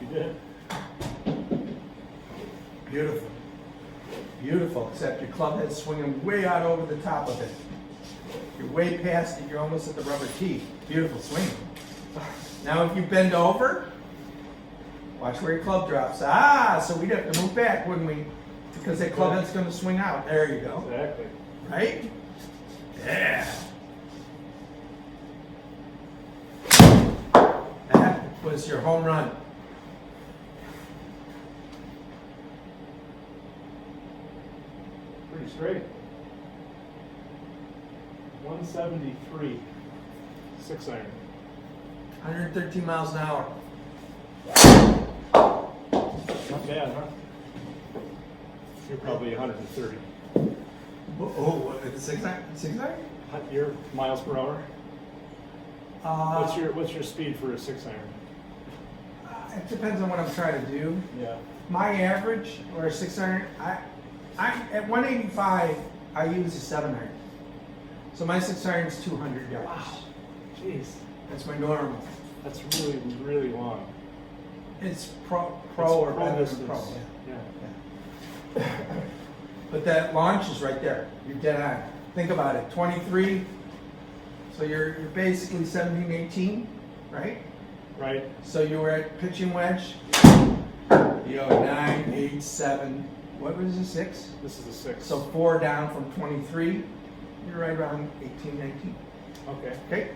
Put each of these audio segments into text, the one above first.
You did. Beautiful. Beautiful, except your club head's swinging way out over the top of it. You're way past it, you're almost at the rubber tee. Beautiful swing. Now if you bend over, watch where your club drops. Ah, so we'd have to move back, wouldn't we? Because that club head's going to swing out. There you go. Exactly. Right? Yeah. That was your home run. Pretty straight. 173. 6 iron. 113 miles an hour. Not bad, huh? You're probably 130. Oh, what, at the 6 iron? 6 iron? Your miles per hour? Uh, What's your speed for a 6 iron? It depends on what I'm trying to do. Yeah. My average, or a 6 iron, I at 185, I use a 7 iron. So my 6 iron is 200 yards. Wow. Jeez. That's my normal. That's really, really long. It's pro It's or better than distance. pro. Yeah. But that launch is right there. You're dead on. Think about it. 23. So you're basically 17, 18, right? Right. So you were at pitching wedge. You know, 9, 8, 7. What was it? 6? This is a 6. So 4 down from 23. You're right around 18, 19. Okay. Okay.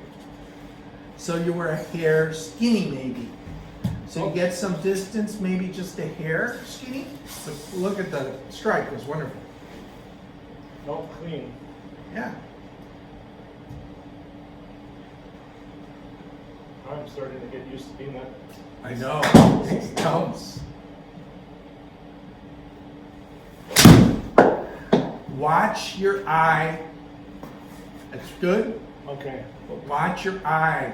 So you were a hair skinny, maybe. So you get some distance, maybe just a hair skinny. But look at the strike; it was wonderful. No, clean. Yeah. I'm starting to get used to being that. I know. It counts. Watch your eye. That's good. Okay. But watch your eye.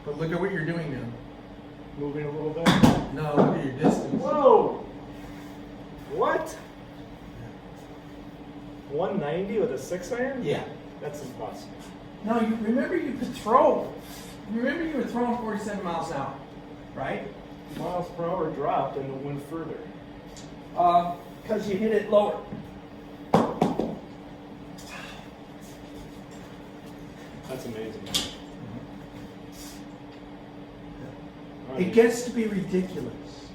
But look at what you're doing now. Moving a little bit. No, look at your distance. Whoa! What? 190 with a 6 iron? Yeah. That's impossible. No, you remember you could throw. Remember you were throwing 47 miles an hour, right? Miles per hour dropped and it went further. Because you hit it lower. That's amazing. It gets to be ridiculous.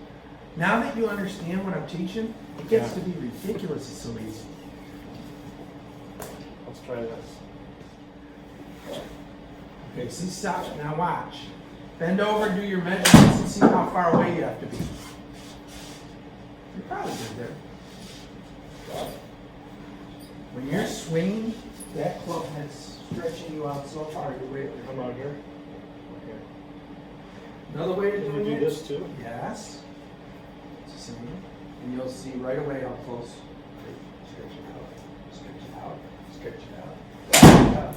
Now that you understand what I'm teaching, it gets to be ridiculous. It's so easy. Let's try this. Okay, see, stop. Now watch. Bend over, do your measurements, and see how far away you have to be. You're probably good there. When you're swinging, that club head's stretching you out so far. You're way over. Come out here. Okay. Another way to Can do you it. do this too? Yes. It's the same. And you'll see right away how close. Stretch it out. Stretch it out. Stretch it out. Stretch it out.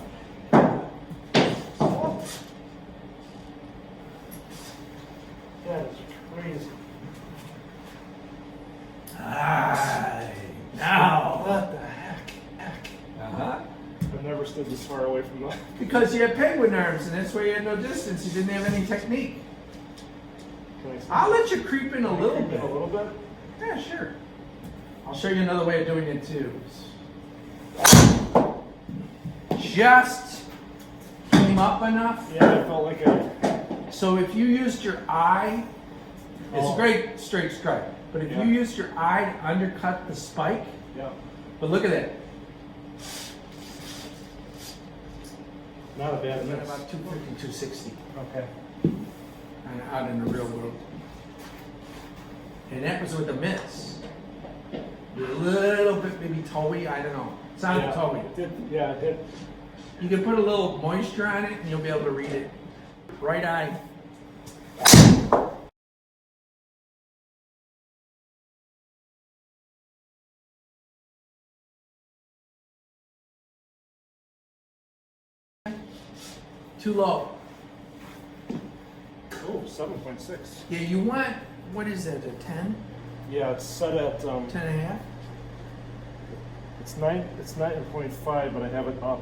That is crazy. Now. What the heck? Uh-huh. I've never stood this far away from that. Because you had penguin arms, and that's why you had no distance. You didn't have any technique. Can I see? I'll let you creep in a little Creep in bit. a little bit? Yeah, sure. I'll show you another way of doing it too. Just came up enough. Yeah, I felt like I. So if you used your eye, it's a Oh. great straight strike. But if Yeah. you used your eye to undercut the spike, Yeah. but look at that. Not a bad miss. About 250, 260 Okay. out in the real world. And that was with a miss. You're a little bit maybe toey, I don't know. Sounded Yeah, toey. it did. Yeah, it did. You can put a little moisture on it and you'll be able to read it. Right eye. Too low. Oh, 7.6. Yeah, you want, what is that, a 10? Yeah, it's set at 10 and a half? It's 9.5, but I have it up.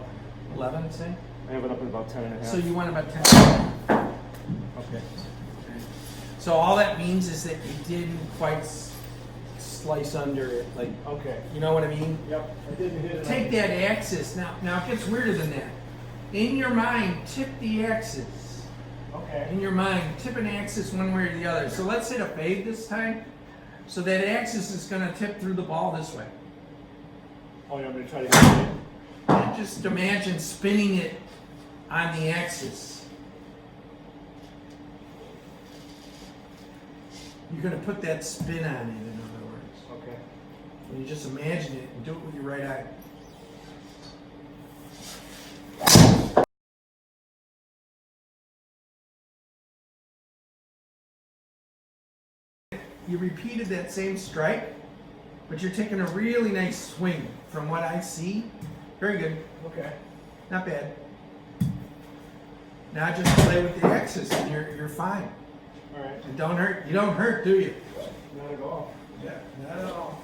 11, say? I have it up at about 10 and a half. So you want about 10 and a half? Okay. So all that means is that you didn't quite slice under it, like, Okay. you know what I mean? Yep. I didn't hit it. Take that axis. Now it gets weirder than that. In your mind, tip the axis. Okay. In your mind, tip an axis one way or the other. So let's hit a fade this time. So that axis is going to tip through the ball this way. Oh, you want me to try to hit it? And just imagine spinning it on the axis. You're going to put that spin on it, in other words. Okay. And you just imagine it and do it with your right eye. You repeated that same strike, but you're taking a really nice swing from what I see. Very good. Okay. Not bad. Now just play with the axis and you're fine. All right. And don't hurt. You don't hurt, do you? Not at all. Yeah, not at all.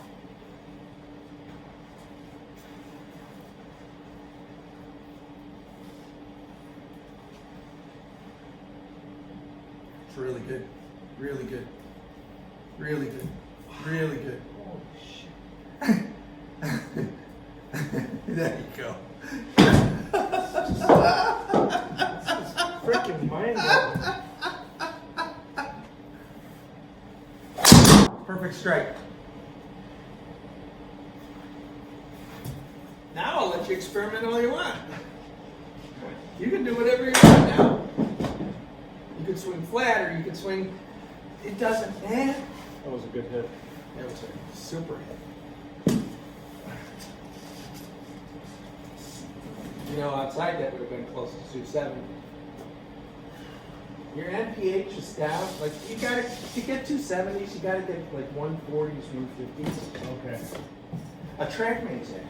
It's really good. Really good. Really good. Really good. Holy shit. There you go. Freaking mind blowing. Perfect strike. Now I'll let you experiment all you want. You can do whatever you want now. You can swing flat or you can swing. It doesn't matter. That was a good hit. That was a super hit. You know, outside that would have been close to 270. Your NPH is down. Like you gotta, to get 270s, you gotta get like 140s, 150s. Okay. A TrackMan's accurate.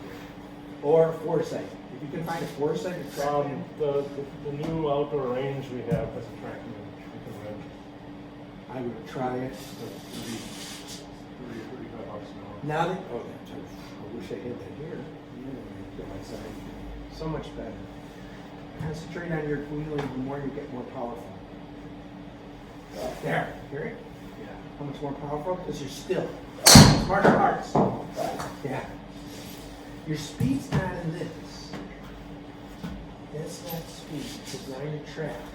Or Foresight. If you can find a Foresight or TrackMan. The new outdoor range we have has a TrackMan. I would try it. $35 an hour. Now that, oh, I wish I had that here. Get outside. So much better. Concentrate on your wheeling, the more you get more powerful. There, hear it? Yeah. How much more powerful? Because you're still. Martial arts. Yeah. Your speed's not in this. That's not speed, because now you're trapped.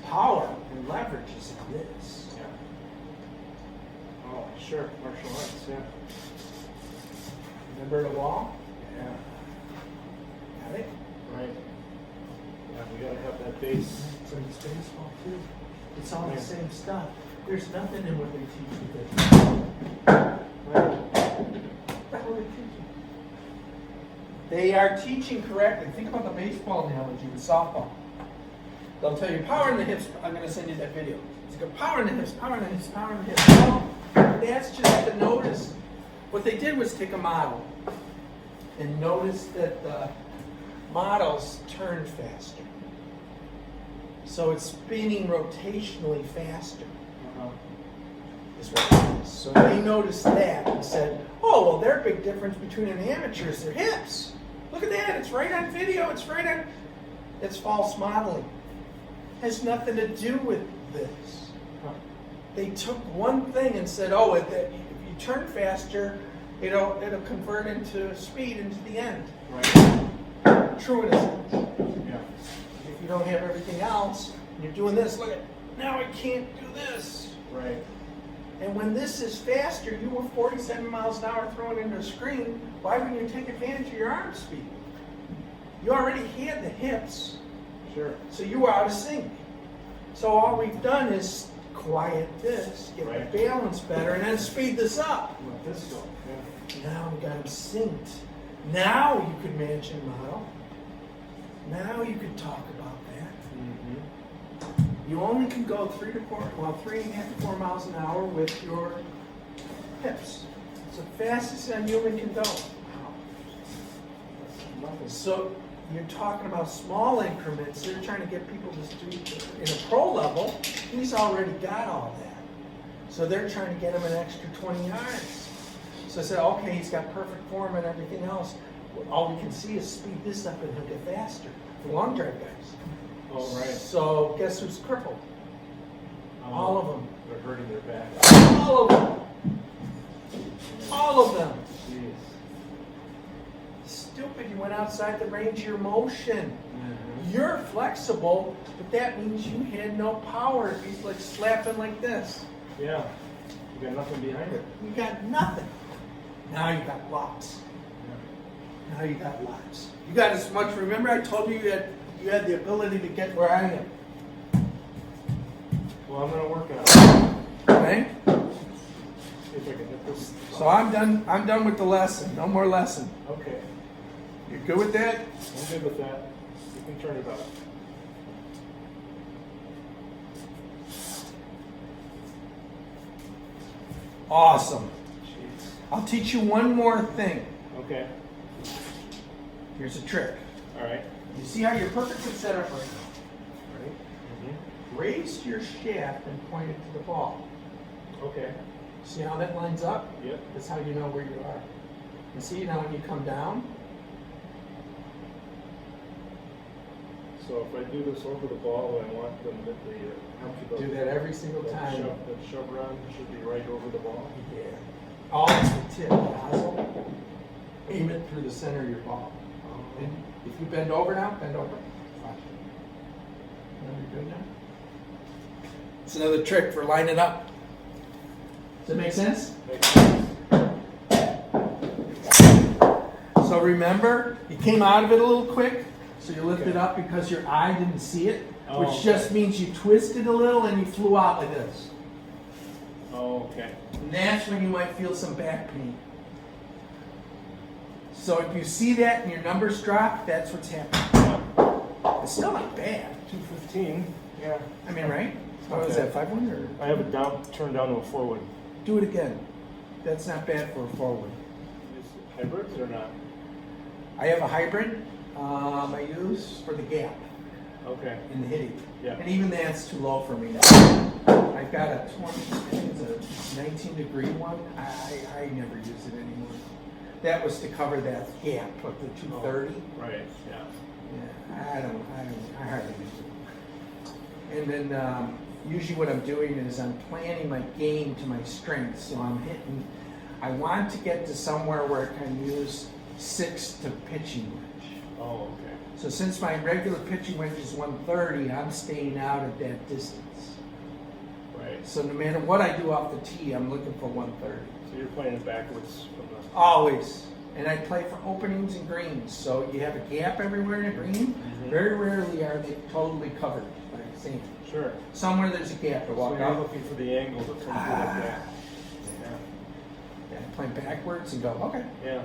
Power and leverage is in this. Yeah. Oh, sure. Martial arts, yeah. Remember the wall? Yeah. Got it? Right. Yeah, we gotta have that base. So it's baseball too. It's all Yeah. the same stuff. There's nothing in what they teach you that. Right. That's what they teach you. They are teaching correctly. Think about the baseball analogy with softball. They'll tell you power in the hips. I'm going to send you that video. It's got power in the hips, power in the hips, power in the hips. Well, that's just to notice. What they did was take a model and notice that the models turn faster. So it's spinning rotationally faster. Uh-huh. Is what it is. So they noticed that and said, oh, well, their big difference between an amateur is their hips. Look at that. It's right on video. It's right on. It's false modeling. Has nothing to do with this. Huh. They took one thing and said, oh, if you turn faster, it'll convert into speed into the end. Right. True in a sense. Yeah. If you don't have everything else, and you're doing this, look at, now I can't do this. Right. And when this is faster, you were 47 miles an hour throwing into a screen, why wouldn't you take advantage of your arm speed? You already had the hips. Sure. So you were out of sync. So all we've done is quiet this, get Right. the balance better, and then speed this up. Let this go. Yeah. Now we got them synced. Now you could manage and model. Now you could talk about that. Mm-hmm. You only can go 3.5 to 4 miles an hour with your hips. It's the fastest a human can go. So you're talking about small increments. They're trying to get people to do in a pro level. He's already got all that. So they're trying to get him an extra 20 yards. So I said, okay, he's got perfect form and everything else. All we can see is speed this up and he'll get faster. The long drive guys. Oh, right. So guess who's crippled? All of them. They're hurting their back. All of them. All of them. Jeez. Stupid, you went outside the range of your motion. Mm-hmm. You're flexible, but that means you had no power. If he's like slapping like this. Yeah. You got nothing behind it. You got nothing. Now you got lots. Yeah. Now you got lots. You got as much. Remember I told you you had the ability to get where I am. Well, I'm gonna work on it. Okay? See if I can hit this. So I'm done with the lesson. No more lesson. Okay. You good with that? I'm good with that. You can turn it up. Awesome. Jeez. I'll teach you one more thing. Okay. Here's a trick. All right. You see how you're perfectly set up right now? Right. Mm-hmm. Raise your shaft and point it to the ball. Okay. See how that lines up? Yep. That's how you know where you are. You see now when you come down? So if I do this over the ball, I want them that Do that every single time. The shove run should be right over the ball. Yeah. All the tip, nozzle. Aim it through the center of your ball. And if you bend over now, bend over. Watch. Now you're good now. It's another trick for lining up. Does that make sense? Makes sense. So remember, you came out of it a little quick, so you lifted up because your eye didn't see it, which okay. just means you twisted a little and you flew out like this. Oh, okay. And that's when you might feel some back pain. So if you see that and your numbers drop, that's what's happening. It's still not bad. 215. Yeah. I mean, right? What was Okay. that, 5-1 or? I have it down, turned down to a 4-1. Do it again. That's not bad for a forward. Is it hybrids or not? I have a hybrid I use for the gap Okay. in the hitting. Yeah. And even that's too low for me now. I've got a 20, I think it's a 19 degree one. I never use it anymore. That was to cover that gap of the 230. Right. Yeah. Yeah, I hardly use it. And then usually what I'm doing is I'm planning my game to my strengths. So I'm hitting, I want to get to somewhere where I can use 6 to pitching wedge. Oh, okay. So since my regular pitching wedge is 130, I'm staying out at that distance. Right. So no matter what I do off the tee, I'm looking for 130. So you're playing it backwards from the. Always. And I play for openings and greens. So you have a gap everywhere in a green. Mhm. Very rarely are they totally covered by sand. Sure. Somewhere there's a gap to So walk you're out. looking for the angle to come through like that. Yeah, I play backwards and go, okay. Yeah.